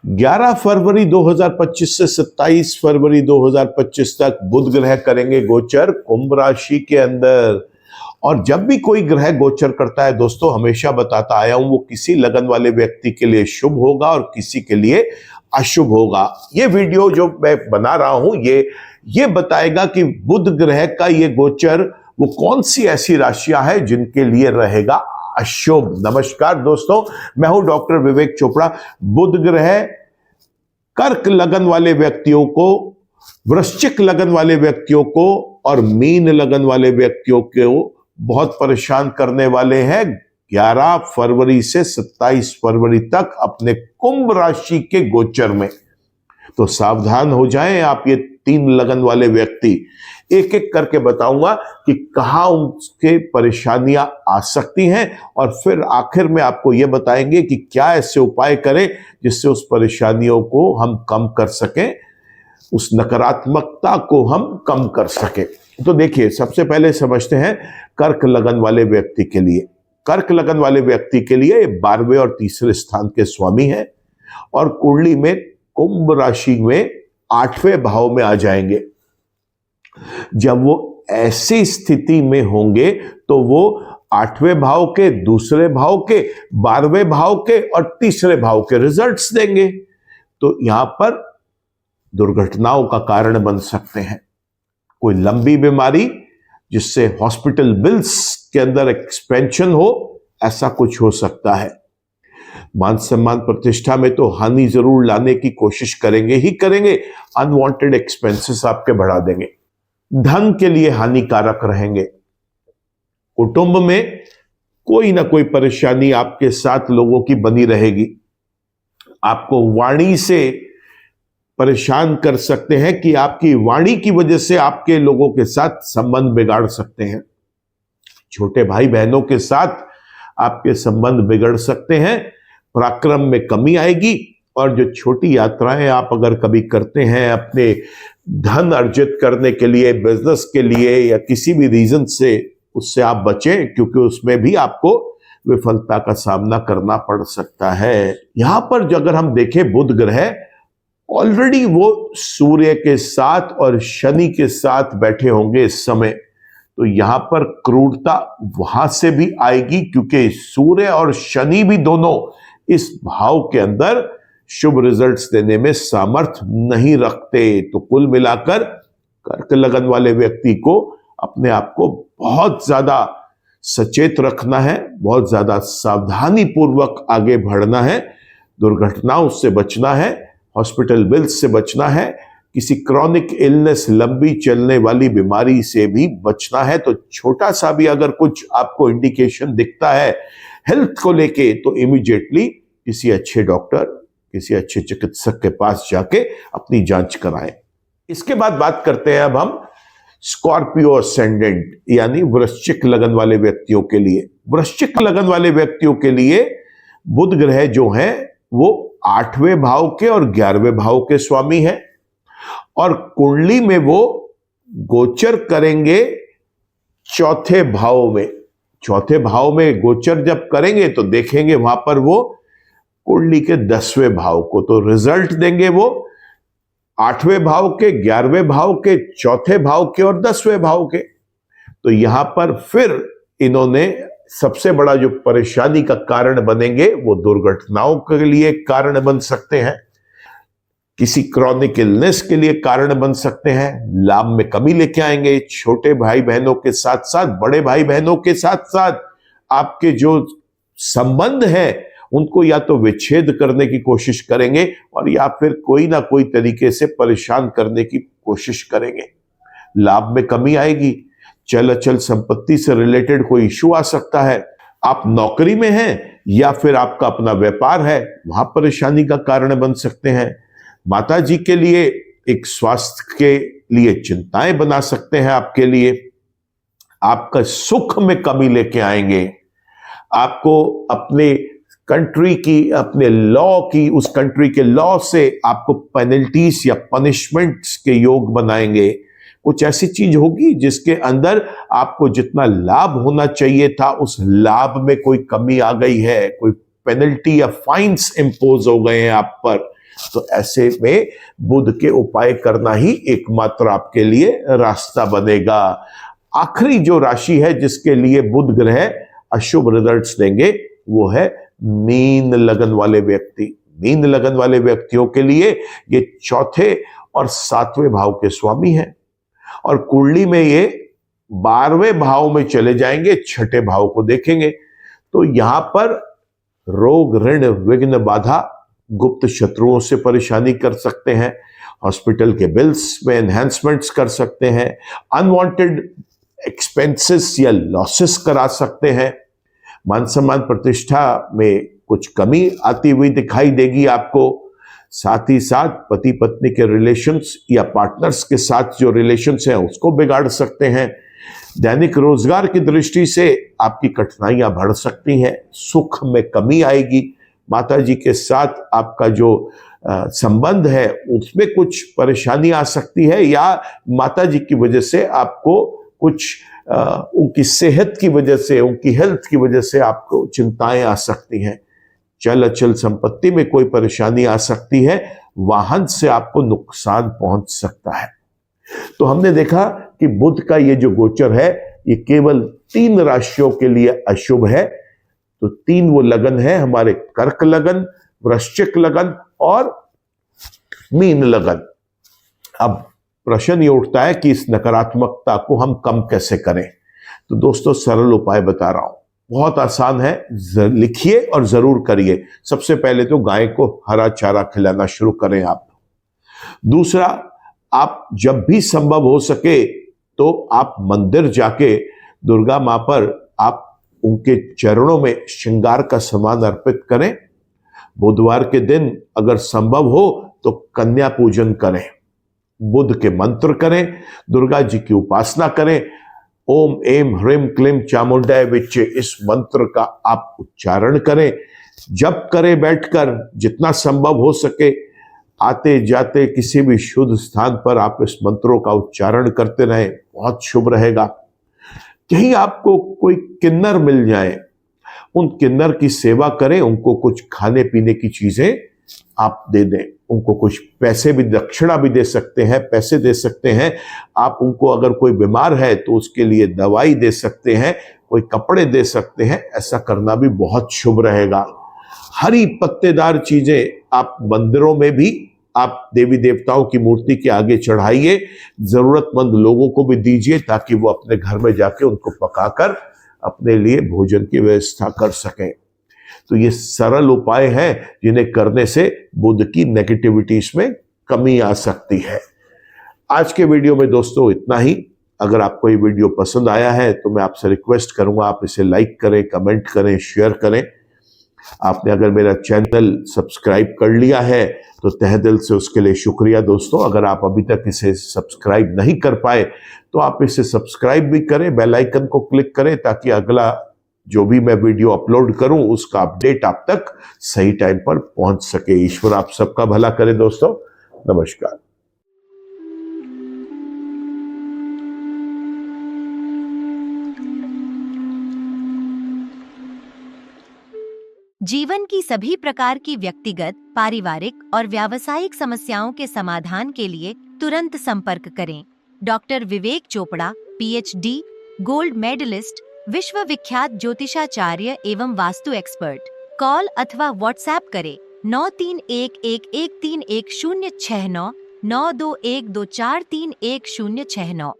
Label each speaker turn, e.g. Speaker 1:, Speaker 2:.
Speaker 1: ग्यारह फरवरी 2025 से 27 फरवरी 2025 तक बुध ग्रह करेंगे गोचर कुंभ राशि के अंदर। और जब भी कोई ग्रह गोचर करता है दोस्तों, हमेशा बताता आया हूं, वो किसी लगन वाले व्यक्ति के लिए शुभ होगा और किसी के लिए अशुभ होगा। ये वीडियो जो मैं बना रहा हूं ये बताएगा कि बुध ग्रह का ये गोचर वो कौन सी ऐसी राशियां हैं जिनके लिए रहेगा अशुभ। नमस्कार दोस्तों, मैं हूं डॉक्टर विवेक चोपड़ा। बुध ग्रह कर्क लगन वाले व्यक्तियों को, वृश्चिक लगन वाले व्यक्तियों को और मीन लगन वाले व्यक्तियों को बहुत परेशान करने वाले हैं 11 फरवरी से 27 फरवरी तक अपने कुंभ राशि के गोचर में। तो सावधान हो जाएं आप। ये 3 लगन वाले व्यक्ति एक एक करके बताऊंगा कि कहां उनके परेशानियां आ सकती हैं, और फिर आखिर में आपको यह बताएंगे कि क्या ऐसे उपाय करें जिससे उस परेशानियों को हम कम कर सकें, उस नकारात्मकता को हम कम कर सकें। तो देखिए, सबसे पहले समझते हैं कर्क लगन वाले व्यक्ति के लिए। कर्क लगन वाले व्यक्ति के लिए 12वें और तीसरे स्थान के स्वामी हैं और कुंडली में कुंभ राशि में 8वें भाव में आ जाएंगे। जब वो ऐसी स्थिति में होंगे तो वो 8वें भाव के, दूसरे भाव के, 12वें भाव के और तीसरे भाव के रिजल्ट्स देंगे। तो यहां पर दुर्घटनाओं का कारण बन सकते हैं। कोई लंबी बीमारी जिससे हॉस्पिटल बिल्स के अंदर एक्सपेंशन हो, ऐसा कुछ हो सकता है। मान सम्मान प्रतिष्ठा में तो हानि जरूर लाने की कोशिश करेंगे ही करेंगे। अनवांटेड एक्सपेंसेस आपके बढ़ा देंगे। धन के लिए हानिकारक रहेंगे। कुटुंब में कोई ना कोई परेशानी आपके साथ लोगों की बनी रहेगी। आपको वाणी से परेशान कर सकते हैं कि आपकी वाणी की वजह से आपके लोगों के साथ संबंध बिगाड़ सकते हैं। छोटे भाई बहनों के साथ आपके संबंध बिगड़ सकते हैं। पराक्रम में कमी आएगी और जो छोटी यात्राएं आप अगर कभी करते हैं अपने धन अर्जित करने के लिए, बिजनेस के लिए या किसी भी रीजन से, उससे आप बचें, क्योंकि उसमें भी आपको विफलता का सामना करना पड़ सकता है। यहां पर अगर हम देखें, बुध ग्रह ऑलरेडी वो सूर्य के साथ और शनि के साथ बैठे होंगे इस समय। तो यहां पर क्रूरता वहां से भी आएगी, क्योंकि सूर्य और शनि भी दोनों इस भाव के अंदर शुभ रिजल्ट्स देने में सामर्थ्य नहीं रखते। तो कुल मिलाकर कर्क लगन वाले व्यक्ति को अपने आप को बहुत ज्यादा सचेत रखना है, बहुत ज्यादा सावधानी पूर्वक आगे बढ़ना है, दुर्घटनाओं से बचना है, हॉस्पिटल बिल्स से बचना है, किसी क्रॉनिक इलनेस, लंबी चलने वाली बीमारी से भी बचना है। तो छोटा सा भी अगर कुछ आपको इंडिकेशन दिखता है हेल्थ को लेके, तो इमीडिएटली किसी अच्छे डॉक्टर, किसी अच्छे चिकित्सक के पास जाके अपनी जांच कराएं। इसके बाद बात करते हैं अब हम स्कॉर्पियो असेंडेंट यानी वृश्चिक लगन वाले व्यक्तियों के लिए। वृश्चिक लगन वाले व्यक्तियों के लिए बुध ग्रह जो है वो 8वें भाव के और 11वें भाव के स्वामी हैं और कुंडली में वो गोचर करेंगे 4थे भाव में। 4थे भाव में गोचर जब करेंगे तो देखेंगे वहां पर वो कुंडली के 10वें भाव को, तो रिजल्ट देंगे वो 8वें भाव के, 11वें भाव के, 4थे भाव के और 10वें भाव के। तो यहां पर फिर इन्होंने सबसे बड़ा जो परेशानी का कारण बनेंगे वो दुर्घटनाओं के लिए कारण बन सकते हैं, किसी क्रॉनिक इलनेस के लिए कारण बन सकते हैं, लाभ में कमी लेके आएंगे। छोटे भाई बहनों के साथ साथ, बड़े भाई बहनों के साथ साथ आपके जो संबंध हैं उनको या तो विच्छेद करने की कोशिश करेंगे और या फिर कोई ना कोई तरीके से परेशान करने की कोशिश करेंगे। लाभ में कमी आएगी। चल अचल संपत्ति से रिलेटेड कोई इश्यू आ सकता है। आप नौकरी में हैं या फिर आपका अपना व्यापार है, वहां परेशानी का कारण बन सकते हैं। माता जी के लिए एक स्वास्थ्य के लिए चिंताएं बना सकते हैं आपके लिए। आपका सुख में कमी लेके आएंगे। आपको अपने कंट्री की, अपने लॉ की, उस कंट्री के लॉ से आपको पेनल्टीज या पनिशमेंट्स के योग बनाएंगे। कुछ ऐसी चीज होगी जिसके अंदर आपको जितना लाभ होना चाहिए था उस लाभ में कोई कमी आ गई है, कोई पेनल्टी या फाइन्स इंपोज हो गए हैं आप पर, तो ऐसे में बुध के उपाय करना ही एकमात्र आपके लिए रास्ता बनेगा। आखिरी जो राशि है जिसके लिए बुध ग्रह अशुभ रिजल्ट्स देंगे वो है मीन लगन वाले व्यक्ति। मीन लगन वाले व्यक्तियों के लिए ये चौथे और सातवें भाव के स्वामी हैं और कुंडली में ये 12वें भाव में चले जाएंगे, छठे भाव को देखेंगे। तो यहां पर रोग, ऋण, विघ्न, बाधा, गुप्त शत्रुओं से परेशानी कर सकते हैं, हॉस्पिटल के बिल्स में एनहेंसमेंट्स कर सकते हैं, अनवांटेड एक्सपेंसेस या लॉसेस करा सकते हैं, मान सम्मान प्रतिष्ठा में कुछ कमी आती हुई दिखाई देगी आपको। साथ ही साथ पति पत्नी के रिलेशंस या पार्टनर्स के साथ जो रिलेशंस हैं उसको बिगाड़ सकते हैं। दैनिक रोजगार की दृष्टि से आपकी कठिनाइयां बढ़ सकती हैं, सुख में कमी आएगी। माता जी के साथ आपका जो संबंध है उसमें कुछ परेशानी आ सकती है या माता जी की वजह से आपको कुछ उनकी सेहत की वजह से, उनकी हेल्थ की वजह से आपको चिंताएं आ सकती हैं। चल अचल संपत्ति में कोई परेशानी आ सकती है, वाहन से आपको नुकसान पहुंच सकता है। तो हमने देखा कि बुध का ये जो गोचर है ये केवल 3 राशियों के लिए अशुभ है। तो 3 वो लगन है हमारे, कर्क लगन, वृश्चिक लगन और मीन लगन। अब प्रश्न ये उठता है कि इस नकारात्मकता को हम कम कैसे करें। तो दोस्तों सरल उपाय बता रहा हूं, बहुत आसान है, लिखिए और जरूर करिए। सबसे पहले तो गाय को हरा चारा खिलाना शुरू करें आप। दूसरा, आप जब भी संभव हो सके तो आप मंदिर जाके दुर्गा मां पर आप उनके चरणों में श्रृंगार का सामान अर्पित करें। बुधवार के दिन अगर संभव हो तो कन्या पूजन करें, बुध के मंत्र करें, दुर्गा जी की उपासना करें। ओम एम ह्रीम क्लीम चामुंडाय विच्चे, इस मंत्र का आप उच्चारण करें, जप करें बैठकर जितना संभव हो सके। आते जाते किसी भी शुद्ध स्थान पर आप इस मंत्रों का उच्चारण करते रहें, बहुत शुभ रहेगा। कहीं आपको कोई किन्नर मिल जाए, उन किन्नर की सेवा करें, उनको कुछ खाने पीने की चीजें आप दे दें, उनको कुछ पैसे भी, दक्षिणा भी दे सकते हैं, पैसे दे सकते हैं। आप उनको अगर कोई बीमार है तो उसके लिए दवाई दे सकते हैं, कोई कपड़े दे सकते हैं, ऐसा करना भी बहुत शुभ रहेगा। हरी पत्तेदार चीजें आप मंदिरों में भी आप देवी देवताओं की मूर्ति के आगे चढ़ाइए, जरूरतमंद लोगों को भी दीजिए ताकि वो अपने घर में जाके उनको पकाकर अपने लिए भोजन की व्यवस्था कर सकें। तो ये सरल उपाय हैं जिन्हें करने से बुध की नेगेटिविटीज में कमी आ सकती है। आज के वीडियो में दोस्तों इतना ही। अगर आपको ये वीडियो पसंद आया है तो मैं आपसे रिक्वेस्ट करूंगा आप इसे लाइक करें, कमेंट करें, शेयर करें। आपने अगर मेरा चैनल सब्सक्राइब कर लिया है तो तहे दिल से उसके लिए शुक्रिया दोस्तों। अगर आप अभी तक इसे सब्सक्राइब नहीं कर पाए तो आप इसे सब्सक्राइब भी करें, बेल आइकन को क्लिक करें ताकि अगला जो भी मैं वीडियो अपलोड करूं उसका अपडेट आप तक सही टाइम पर पहुंच सके। ईश्वर आप सबका भला करे दोस्तों। नमस्कार।
Speaker 2: जीवन की सभी प्रकार की व्यक्तिगत, पारिवारिक और व्यावसायिक समस्याओं के समाधान के लिए तुरंत संपर्क करें। डॉक्टर विवेक चोपड़ा, पीएचडी, गोल्ड मेडलिस्ट, विश्व विख्यात ज्योतिषाचार्य एवं वास्तु एक्सपर्ट। कॉल अथवा व्हाट्सएप करें 9311131069 9212431069।